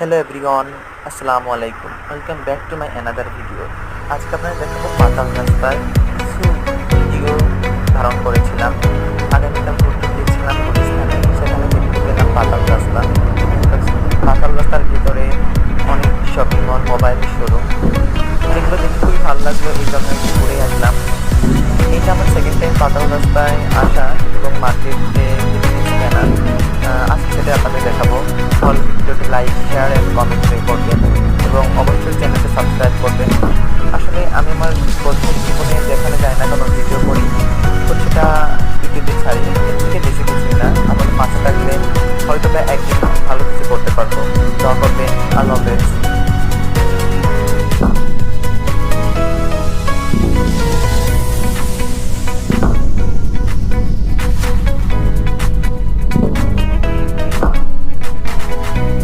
Hello everyone, আসসালামু আলাইকুম। Welcome back to my another video. আজকে আপনারা দেখাবো পাতাল রাস্তায় কিছু ভিডিও ধারণ করেছিলাম। আগামীকাল ঘুরতে গিয়েছিলাম গুলিস্তানে, সেখানে দেখতে পেলাম পাতাল রাস্তা। পাতাল রাস্তার ভিতরে অনেক শপিং মল, মোবাইল শোরুম, যেগুলো দেখে খুবই ভালো লাগলো, এই জন্য একটু ঘুরে আসলাম। এটা আমার সেকেন্ড টাইম পাতাল রাস্তায় আসা এবং মার্কেটে কিছু কেনা। আজকে সেটা আপনাদের দেখাবো। অল ভিডিওটি লাইক, শেয়ার অ্যান্ড কমেন্ট করবেন এবং অবশ্যই চ্যানেলটি সাবস্ক্রাইব করবেন। আসলে আমি আমার প্রত্যেক জীবনে যেখানে যাই না কোনো ভিডিও করি তো সেটা ইউটিউবে ছাড়ি, এর থেকে বেশি কিছুই না। আমার পাশে থাকলে হয়তো বা একদিন ভালো কিছু করতে পারবো।